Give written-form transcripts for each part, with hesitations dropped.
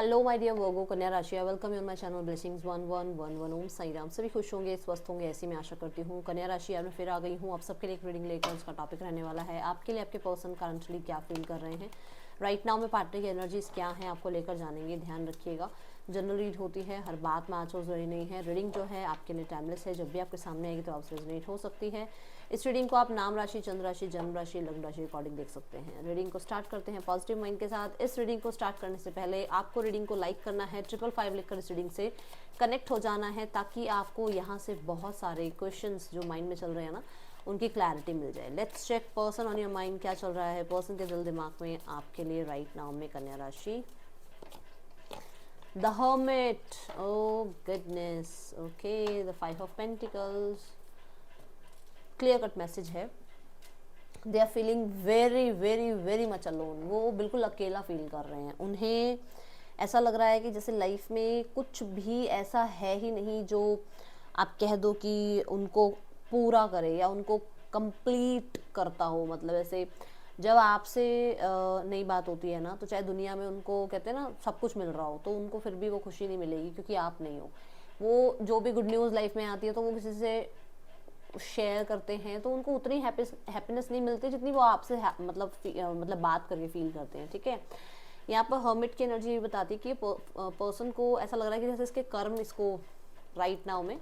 Hello my dear वर्गो कन्या राशि, welcome you on my channel blessings 1111 ओम साई राम। सभी खुश होंगे, स्वस्थ होंगे, ऐसी मैं आशा करती हूँ। कन्या राशि यार मैं फिर आ गई हूँ आप सबके लिए एक रीडिंग लेकर। उसका टॉपिक रहने वाला है आपके लिए आपके पर्सन करंटली क्या फील कर रहे हैं राइट नाउ में, पार्टनर की एनर्जीज क्या हैं आपको लेकर जानेंगे। ध्यान रखिएगा, जनरल रीड होती है, हर बात में आंसर जरूरी नहीं है। रीडिंग जो है आपके लिए टाइमलेस है, जब भी आपके सामने आएगी तो आपसे रेजोनेट हो सकती है। इस रीडिंग को आप नाम राशि, चंद्र राशि, जन्म राशि, लग्न राशि अकॉर्डिंग देख सकते हैं। रीडिंग को स्टार्ट करते हैं पॉजिटिव माइंड के साथ। इस रीडिंग को स्टार्ट करने से पहले आपको रीडिंग को लाइक करना है, 555 लिखकर इस रीडिंग से कनेक्ट हो जाना है, ताकि आपको यहाँ से बहुत सारे क्वेश्चंस जो माइंड में चल रहे हैं ना, उनकी क्लैरिटी मिल जाए। Let's check person on your mind, क्या चल रहा है पर्सन के दिल दिमाग में आपके लिए राइट नाउ में। कन्या राशि, the hermit, oh goodness, okay, the 5 of pentacles, clear cut message है। They are feeling very very very much alone. वो बिल्कुल अकेला फील कर रहे हैं। उन्हें ऐसा लग रहा है कि जैसे लाइफ में कुछ भी ऐसा है ही नहीं जो आप कह दो कि उनको पूरा करे या उनको कंप्लीट करता हो। मतलब ऐसे जब आपसे नई बात होती है ना, तो चाहे दुनिया में उनको कहते हैं ना सब कुछ मिल रहा हो, तो उनको फिर भी वो खुशी नहीं मिलेगी, क्योंकि आप नहीं हो। वो जो भी गुड न्यूज़ लाइफ में आती है तो वो किसी से शेयर करते हैं, तो उनको उतनी हैप्पीनेस नहीं मिलती जितनी वो आपसे मतलब बात करके फील करते हैं। ठीक है, यहाँ पर हर्मिट की एनर्जी ये बताती है कि पर्सन को ऐसा लग रहा है कि जैसे इसके कर्म इसको राइट नाउ में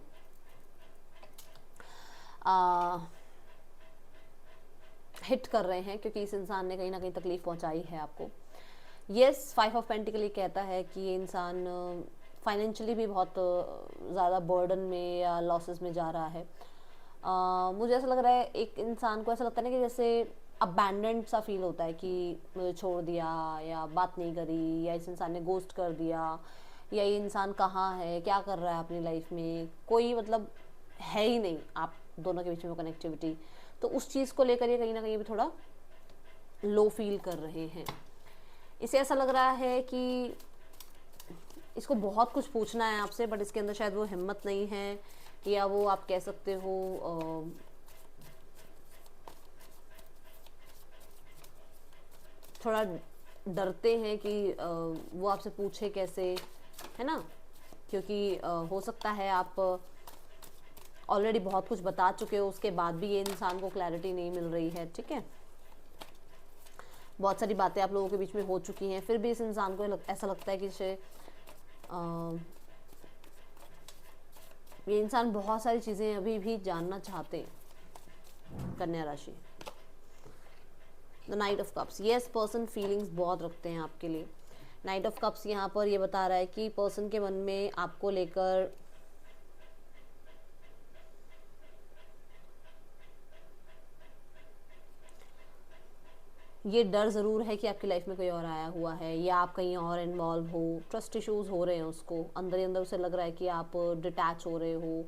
हिट कर रहे हैं, क्योंकि इस इंसान ने कहीं ना कहीं तकलीफ पहुंचाई है आपको। यस, 5 ऑफ पेंटिकल ये कहता है कि ये इंसान फाइनेंशियली भी बहुत ज़्यादा बर्डन में या लॉसेस में जा रहा है। मुझे ऐसा लग रहा है एक इंसान को ऐसा लगता है ना कि जैसे अबैंडन्ड सा फील होता है कि मुझे छोड़ दिया, या बात नहीं करी, या इस इंसान ने गोस्ट कर दिया, या ये इंसान कहाँ है, क्या कर रहा है अपनी लाइफ में, कोई मतलब है ही नहीं आप दोनों के बीच में कनेक्टिविटी। तो उस चीज़ को लेकर ये कहीं ना कहीं भी थोड़ा लो फील कर रहे हैं। इसे ऐसा लग रहा है कि इसको बहुत कुछ पूछना है आपसे, बट इसके अंदर शायद वो हिम्मत नहीं है, या वो आप कह सकते हो थोड़ा डरते हैं कि वो आपसे पूछे कैसे, है ना। क्योंकि हो सकता है आप ऑलरेडी बहुत कुछ बता चुके हो, उसके बाद भी ये इंसान को क्लैरिटी नहीं मिल रही है। ठीक है, बहुत सारी बातें आप लोगों के बीच में हो चुकी हैं, फिर भी इस इंसान को ऐसा लगता है कि जैसे ये इंसान बहुत सारी चीज़ें अभी भी जानना चाहते हैं। कन्या राशि, the night of cups, yes person feelings बहुत रखते हैं आपके लिए। नाइट ऑफ कप्स यहाँ पर ये बता रहा है कि पर्सन के मन में आपको लेकर ये डर ज़रूर है कि आपकी लाइफ में कोई और आया हुआ है, या आप कहीं और इन्वॉल्व हो, ट्रस्ट इश्यूज हो रहे हैं उसको, अंदर ही अंदर उसे लग रहा है कि आप डिटैच हो रहे हो,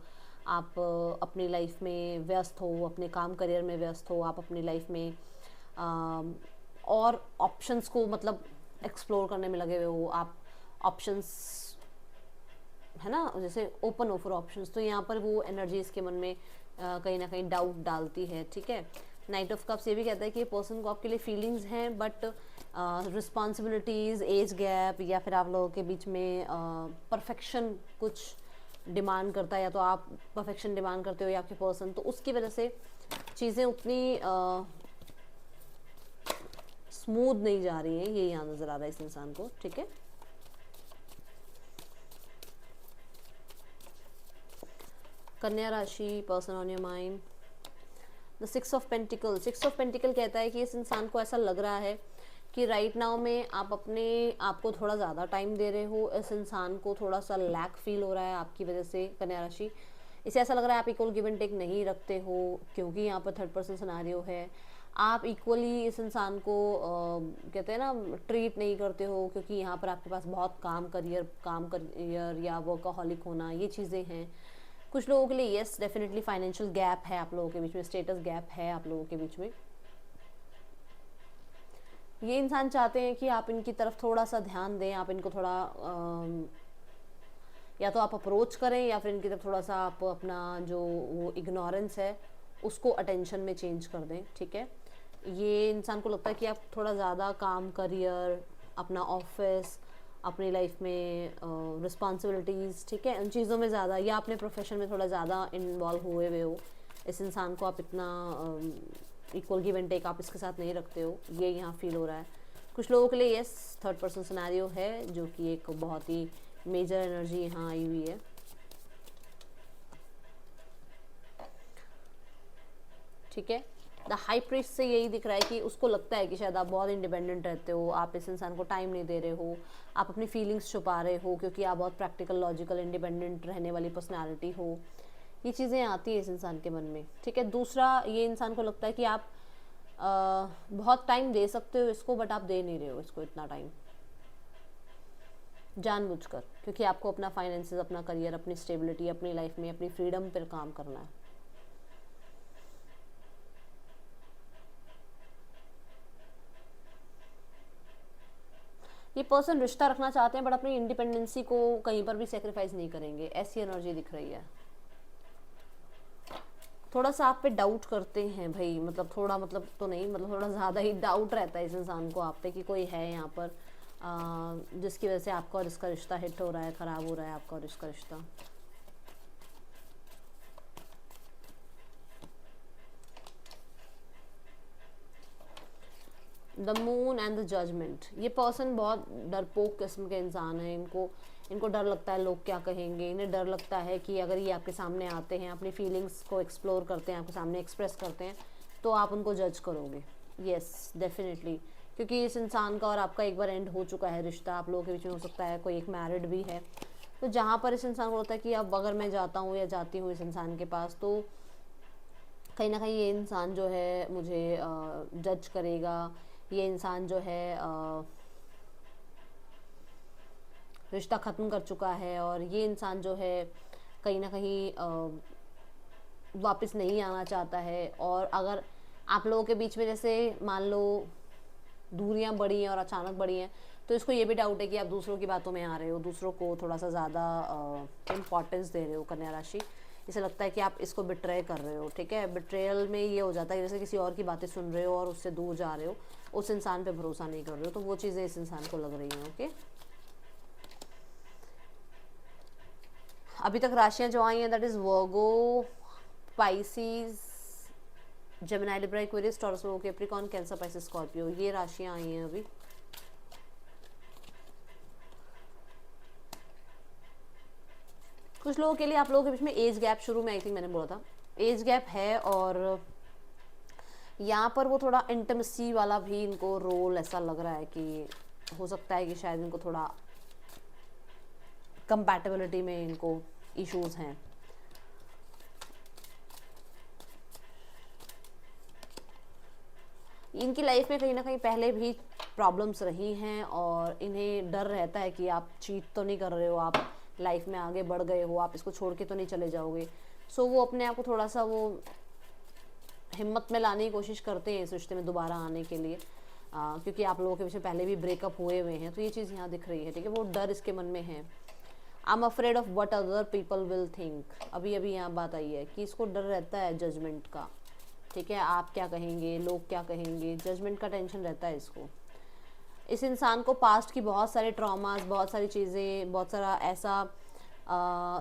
आप अपनी लाइफ में व्यस्त हो, अपने काम करियर में व्यस्त हो, आप अपनी लाइफ में और ऑप्शंस को मतलब एक्सप्लोर करने में लगे हुए हो, आप ऑप्शंस है ना, जैसे ओपन हो फॉर ऑप्शंस। तो यहाँ पर वो एनर्जी इसके मन में कहीं ना कहीं डाउट डालती है। ठीक है, नाइट ऑफ कप्स ये भी कहता है कि पर्सन को आपके लिए फीलिंग्स हैं, बट रिस्पॉन्सिबिलिटीज़, एज गैप, या फिर आप लोगों के बीच में परफेक्शन कुछ डिमांड करता है, या तो आप परफेक्शन डिमांड करते हो या आपके पर्सन, तो उसकी वजह से चीज़ें उतनी स्मूथ नहीं जा रही हैं, ये यहाँ नज़र आ रहा है इस इंसान को। ठीक है, कन्या राशि, person on your mind, the 6 of pentacle. 6 of pentacle कहता है कि इस इंसान को ऐसा लग रहा है कि राइट नाउ में आप अपने आप को थोड़ा ज़्यादा टाइम दे रहे हो, इस इंसान को थोड़ा सा लैक फील हो रहा है आपकी वजह से। कन्या राशि, इसे ऐसा लग रहा है आप इक्वल गिव एंड टेक नहीं रखते हो, क्योंकि यहाँ पर थर्ड पर्सन सिनेरियो है। आप इक्वली इस इंसान को कहते हैं ना ट्रीट नहीं करते हो, क्योंकि यहाँ पर आपके पास बहुत काम करियर या वर्कaholic होना, ये चीज़ें हैं। कुछ लोगों के लिए यस डेफिनेटली फाइनेंशियल गैप है आप लोगों के बीच में, स्टेटस गैप है आप लोगों के बीच में। ये इंसान चाहते हैं कि आप इनकी तरफ थोड़ा सा ध्यान दें, आप इनको थोड़ा या तो आप अप्रोच करें, या फिर इनकी तरफ थोड़ा सा आप अपना जो वो इग्नोरेंस है उसको अटेंशन में चेंज कर दें। ठीक है, ये इंसान को लगता है कि आप थोड़ा ज़्यादा काम, करियर, अपना ऑफिस, अपनी लाइफ में रिस्पॉन्सिबिलिटीज़, ठीक है, उन चीज़ों में ज़्यादा, या अपने प्रोफेशन में थोड़ा ज़्यादा इन्वॉल्व हुए हुए हो, इस इंसान को आप इतना इक्वल गिव एंड टेक आप इसके साथ नहीं रखते हो, ये यहाँ फील हो रहा है। कुछ लोगों के लिए यस थर्ड पर्सन सिनेरियो है, जो कि एक बहुत ही मेजर एनर्जी यहाँ आई हुई है। ठीक है, द हाई प्रीस्ट से यही दिख रहा है कि उसको लगता है कि शायद आप बहुत इंडिपेंडेंट रहते हो, आप इस इंसान को टाइम नहीं दे रहे हो, आप अपनी फीलिंग्स छुपा रहे हो, क्योंकि आप बहुत प्रैक्टिकल, लॉजिकल, इंडिपेंडेंट रहने वाली पर्सनैलिटी हो। ये चीज़ें आती है इस इंसान के मन में। ठीक है, दूसरा, ये इंसान को लगता है कि आप बहुत टाइम दे सकते हो इसको, बट आप दे नहीं रहे हो इसको इतना टाइम, जानबूझकर, क्योंकि आपको अपना फाइनेंसेस, अपना करियर, अपनी स्टेबिलिटी, अपनी लाइफ में अपनी फ्रीडम पर काम करना है। ये पर्सन रिश्ता रखना चाहते हैं, बट अपनी इंडिपेंडेंसी को कहीं पर भी सेक्रीफाइस नहीं करेंगे, ऐसी एनर्जी दिख रही है। थोड़ा सा आप पे डाउट करते हैं भाई, मतलब थोड़ा, मतलब तो नहीं, मतलब थोड़ा ज़्यादा ही डाउट रहता है इस इंसान को आप पे कि कोई है यहाँ पर जिसकी वजह से आपका और इसका रिश्ता हिट हो रहा है, ख़राब हो रहा है आपका और इसका रिश्ता। The moon and the judgement. ये पर्सन बहुत डरपोक किस्म के इंसान है, इनको डर लगता है लोग क्या कहेंगे, इन्हें डर लगता है कि अगर ये आपके सामने आते हैं, अपनी फीलिंग्स को एक्सप्लोर करते हैं, आपके सामने एक्सप्रेस करते हैं, तो आप उनको जज करोगे। यस डेफिनेटली, क्योंकि इस इंसान का और आपका एक बार एंड हो चुका है रिश्ता, आप लोगों के बीच में हो सकता है कोई एक मैरिड भी है, तो जहाँ पर इस इंसान को होता है कि अब अगर मैं जाता हूँ या जाती हूँ इस इंसान के पास, तो कहीं ना कहीं ये इंसान जो है मुझे जज करेगा, ये इंसान जो है रिश्ता ख़त्म कर चुका है, और ये इंसान जो है कहीं ना कहीं वापस नहीं आना चाहता है। और अगर आप लोगों के बीच में जैसे मान लो दूरियां बढ़ी हैं और अचानक बढ़ी हैं, तो इसको ये भी डाउट है कि आप दूसरों की बातों में आ रहे हो, दूसरों को थोड़ा सा ज़्यादा इम्पॉर्टेंस दे रहे हो कन्या राशि। इसे लगता है कि आप इसको बिट्रे कर रहे हो। ठीक है, बिट्रेयल में ये हो जाता है जैसे किसी और की बातें सुन रहे हो और उससे दूर जा रहे हो, उस इंसान पे भरोसा नहीं कर रहे हो, तो वो चीज़ें इस इंसान को लग रही हैं। ओके, अभी तक राशियां जो आई हैं that is Virgo, Pisces, Gemini, Libra, Aquarius, taurus, Capricorn, cancer, Pisces, Scorpio, ये राशियां आई हैं अभी। कुछ लोगों के लिए आप लोगों के बीच में एज गैप शुरू में आई थिंक मैंने बोला था एज गैप है, और यहाँ पर वो थोड़ा इंटिमेसी वाला भी इनको रोल ऐसा लग रहा है कि हो सकता है कि शायद इनको थोड़ा कंपैटिबिलिटी में इनको इश्यूज हैं। इनकी लाइफ में कहीं ना कहीं पहले भी प्रॉब्लम्स रही हैं, और इन्हें डर रहता है कि आप चीट तो नहीं कर रहे हो, आप लाइफ में आगे बढ़ गए हो, आप इसको छोड़ के तो नहीं चले जाओगे। सो वो अपने आप को थोड़ा सा वो हिम्मत में लाने की कोशिश करते हैं इस रिश्ते में दोबारा आने के लिए, क्योंकि आप लोगों के बीच में पहले भी ब्रेकअप हुए हुए हैं, तो ये चीज़ यहाँ दिख रही है। ठीक है, वो डर इसके मन में है। आई am afraid of what other people will think. अभी अभी यहाँ बात आई है कि इसको डर रहता है जजमेंट का। ठीक है, आप क्या कहेंगे, लोग क्या कहेंगे, जजमेंट का टेंशन रहता है इसको। इस इंसान को पास्ट की बहुत सारे ट्रॉमास, बहुत सारी चीज़ें, बहुत सारा ऐसा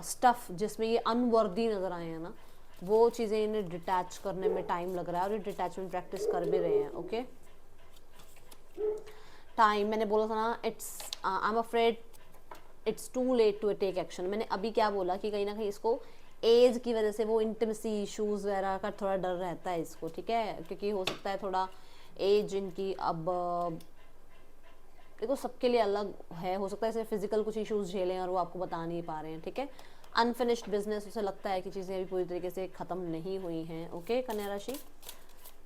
स्टफ़ जिसमें ये अनवर्दी नज़र आए हैं ना, वो चीज़ें इन्हें डिटैच करने में टाइम लग रहा है, और ये डिटैचमेंट प्रैक्टिस कर भी रहे हैं। ओके, टाइम मैंने बोला था ना, I am afraid it's too late to take action. मैंने अभी क्या बोला कि कहीं ना कहीं इसको एज की वजह से वो इंटिमेसी इश्यूज़ वगैरह का थोड़ा डर रहता है इसको। ठीक है, क्योंकि हो सकता है थोड़ा एज इनकी अब देखो सबके लिए अलग है, हो सकता है इसे फिजिकल कुछ इश्यूज झेलें और वो आपको बता नहीं पा रहे हैं। ठीक है, अनफिनिश्ड बिजनेस, उसे लगता है कि चीज़ें अभी पूरी तरीके से ख़त्म नहीं हुई हैं। ओके, कन्या राशि,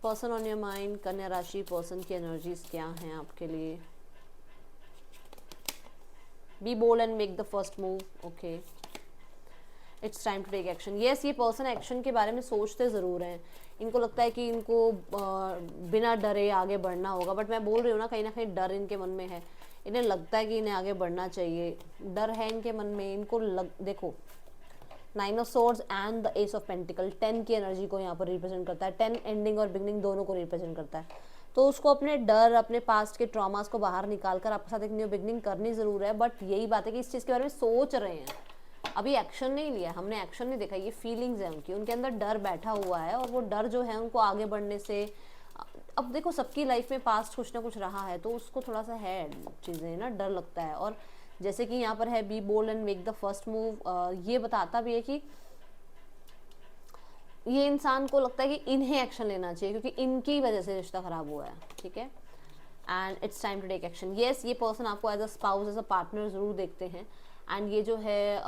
पर्सन ऑन योर माइंड, कन्या राशि पर्सन की एनर्जीज क्या हैं आपके लिए। Be bold and make the first move. Okay, it's time to take action. Yes, ये पर्सन एक्शन के बारे में सोचते ज़रूर हैं, इनको लगता है कि इनको बिना डरे आगे बढ़ना होगा, बट मैं बोल रही हूँ ना कहीं डर इनके मन में है। इन्हें लगता है कि इन्हें आगे बढ़ना चाहिए, डर है इनके मन में। इनको देखो, 9 of swords and the S of pentacle 10 की एनर्जी को यहाँ पर रिप्रेजेंट करता है। 10 एंडिंग और बिगनिंग दोनों को रिप्रेजेंट करता है। तो उसको अपने डर, अपने पास्ट के ट्रॉमास को बाहर निकाल कर आपके साथ एक न्यू बिगनिंग करनी ज़रूर है। बट यही बात है कि इस चीज़ के बारे में सोच रहे हैं, अभी एक्शन नहीं लिया, हमने एक्शन नहीं देखा, ये फीलिंग्स है उनकी, उनके अंदर डर बैठा हुआ है और वो डर जो है उनको आगे बढ़ने से, अब देखो सबकी लाइफ में पास्ट कुछ ना कुछ रहा है तो उसको थोड़ा सा है चीज़ें ना, डर लगता है। और जैसे कि यहाँ पर है be bold and make the first move, ये बताता भी है कि ये इंसान को लगता है कि इन्हें एक्शन लेना चाहिए क्योंकि इनकी वजह से रिश्ता खराब हुआ है, ठीक है। And it's time to take action. Yes, ये पर्सन आपको as a spouse, as a partner ज़रूर देखते हैं। एंड ये जो है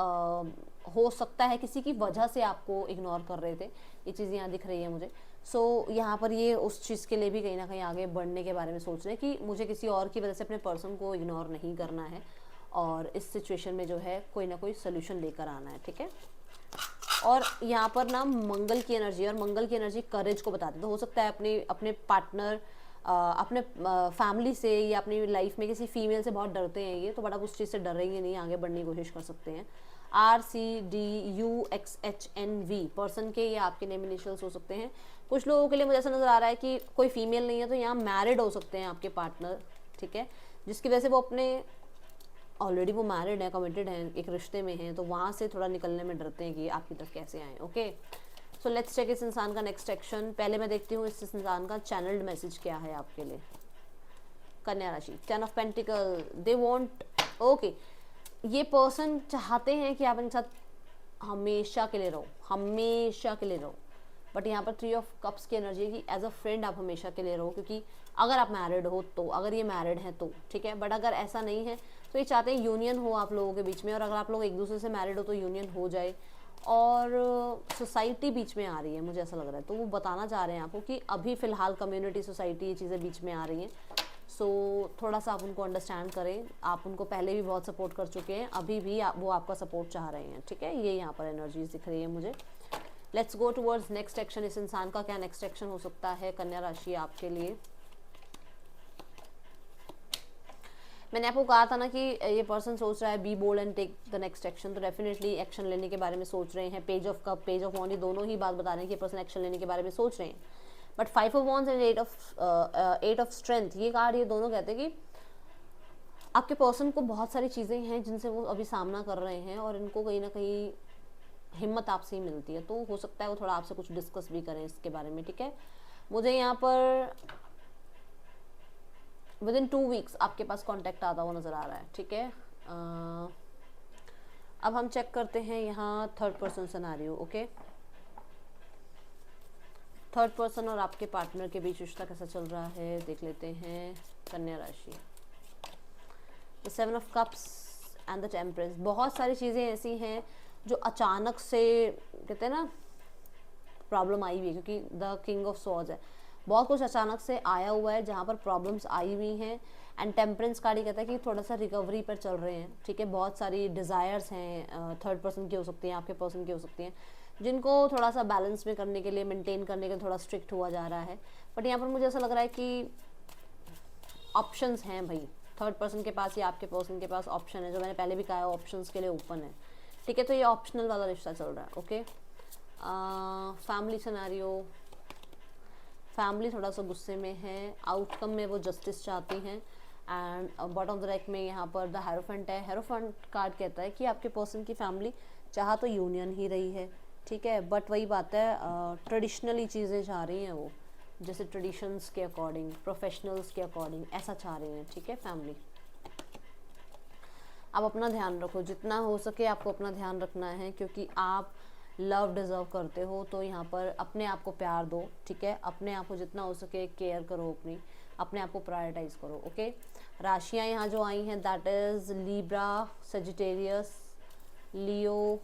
हो सकता है किसी की वजह से आपको इग्नोर कर रहे थे, ये चीज़ यहाँ दिख रही है मुझे। सो यहाँ पर ये उस चीज़ के लिए भी कहीं ना कहीं आगे बढ़ने के बारे में सोच रहे हैं कि मुझे किसी और की वजह से अपने पर्सन को इग्नोर नहीं करना है और इस सिचुएशन में जो है कोई ना कोई सोल्यूशन लेकर आना है, ठीक है। और यहाँ पर ना मंगल की एनर्जी, और मंगल की एनर्जी करेज को बताते हैं। तो हो सकता है अपने पार्टनर, अपने फैमिली से या अपनी लाइफ में किसी फीमेल से बहुत डरते हैं ये, तो बट आप उस चीज़ से डरेंगे नहीं, आगे बढ़ने की कोशिश कर सकते हैं। RCDUXHNV पर्सन के ये आपके नेम इनिशियल्स हो सकते हैं। कुछ लोगों के लिए मुझे ऐसा नज़र आ रहा है कि कोई फीमेल नहीं है तो यहाँ मैरिड हो सकते हैं आपके पार्टनर, ठीक है, जिसकी वजह से वो अपने ऑलरेडी वो मैरिड है, कमिटेड हैं, एक रिश्ते में हैं, तो वहाँ से थोड़ा निकलने में डरते हैं कि आपकी तरफ कैसे आए। ओके, सो लेट्स चेक इस इंसान का नेक्स्ट एक्शन। पहले मैं देखती हूँ इस इंसान का चैनल्ड मैसेज क्या है आपके लिए। कन्या राशि, 10 of pentacle, they want, okay, ये पर्सन चाहते हैं कि आप इनके साथ हमेशा के लिए रहो, हमेशा के लिए रहो। बट यहाँ पर 3 ऑफ कप्स की एनर्जी है कि एज अ फ्रेंड आप हमेशा के लिए रहो, क्योंकि अगर आप मैरिड हो तो, अगर ये मैरिड हैं तो, ठीक है। बट अगर ऐसा नहीं है तो ये चाहते हैं यूनियन हो आप लोगों के बीच में, और अगर आप लोग एक दूसरे से मैरिड हो तो यूनियन हो जाए। और सोसाइटी बीच में आ रही है, मुझे ऐसा लग रहा है, तो वो बताना चाह रहे हैं आपको कि अभी फ़िलहाल कम्युनिटी, सोसाइटी, ये चीज़ें बीच में आ रही हैं। सो थोड़ा सा आप उनको अंडरस्टैंड करें। आप उनको पहले भी बहुत सपोर्ट कर चुके हैं, अभी भी वो आपका सपोर्ट चाह रहे हैं, ठीक है। ये यहाँ पर एनर्जीज दिख रही है मुझे। Let's go towards next action. इस इंसान का क्या नेक्स्ट एक्शन हो सकता है कन्या राशि आपके लिए। मैंने आपको कहा था ना कि ये पर्सन सोच रहा है be bold and take the next action, तो डेफिनेटली एक्शन लेने के बारे में सोच रहे हैं। Page of cup, page of wand, ये दोनों ही बात बता रहे हैं कि ये पर्सन एक्शन लेने के बारे में सोच रहे हैं। But 5 of wands and 8 of strength, ये कार्ड ये दोनों कहते हैं कि आपके पर्सन को बहुत सारी चीज़ें हैं जिनसे वो अभी सामना कर रहे हैं और इनको कहीं ना कहीं हिम्मत आपसे ही मिलती है, तो हो सकता है वो थोड़ा आपसे कुछ डिस्कस भी करें इसके बारे में, ठीक है। मुझे यहाँ पर विद इन 2 वीक्स आपके पास कांटेक्ट आता हुआ नज़र आ रहा है, ठीक है। अब हम चेक करते हैं यहाँ third person scenario. Okay, third person और आपके पार्टनर के बीच रिश्ता कैसा चल रहा है देख लेते हैं। कन्या राशि, the 7 of cups and the temperance. बहुत सारी चीज़ें ऐसी हैं जो अचानक से, कहते हैं ना, प्रॉब्लम आई हुई है, क्योंकि द किंग ऑफ स्वॉर्ड्स है, बहुत कुछ अचानक से आया हुआ है जहाँ पर प्रॉब्लम्स आई हुई हैं। एंड टेम्परेंस कार्ड ही कहता है कि थोड़ा सा रिकवरी पर चल रहे हैं, ठीक है। बहुत सारी डिज़ायर्स हैं, थर्ड पर्सन की हो सकती हैं, आपके पर्सन की हो सकती हैं, जिनको थोड़ा सा बैलेंस में करने के लिए, मेंटेन करने के लिए थोड़ा स्ट्रिक्ट हुआ जा रहा है। बट यहाँ पर मुझे ऐसा लग रहा है कि ऑप्शंस हैं भाई, थर्ड पर्सन के पास या आपके पर्सन के पास ऑप्शन है, जो मैंने पहले भी कहा है, ऑप्शंस के लिए ओपन है, ठीक है। तो ये ऑप्शनल वाला रिश्ता चल रहा है। ओके, फैमिली सिनेरियो, फैमिली थोड़ा सा गुस्से में है, आउटकम में वो जस्टिस चाहती हैं। And bottom of the deck में यहाँ पर द हेरोफेंट है। हेरोफेंट कार्ड कहता है कि आपके पर्सन की फैमिली चाह तो यूनियन ही रही है, ठीक है, बट वही बात है, ट्रेडिशनली चीज़ें चाह रही हैं वो, जैसे ट्रेडिशंस के अकॉर्डिंग, प्रोफेशनल्स के अकॉर्डिंग ऐसा चाह रही हैं, ठीक है। फैमिली, आप अपना ध्यान रखो, जितना हो सके आपको अपना ध्यान रखना है, क्योंकि आप लव डिज़र्व करते हो। तो यहाँ पर अपने आप को प्यार दो, ठीक है। अपने आप को जितना हो सके केयर करो, अपने आप को प्रायोरिटाइज करो। ओके, राशियाँ यहाँ जो आई हैं that is Libra, Sagittarius, Leo,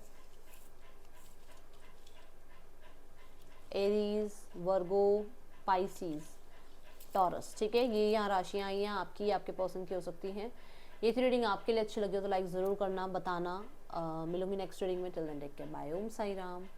Aries, Virgo, Pisces, taurus, ठीक है। ये यहाँ राशियाँ आई हैं आपकी, आपके पर्सन की हो सकती हैं। ये थी रीडिंग, आपके लिए अच्छी लगी हो तो लाइक ज़रूर करना, बताना। मिलूंगी नेक्स्ट रीडिंग में। Till then take care, bye, Om Sai Ram.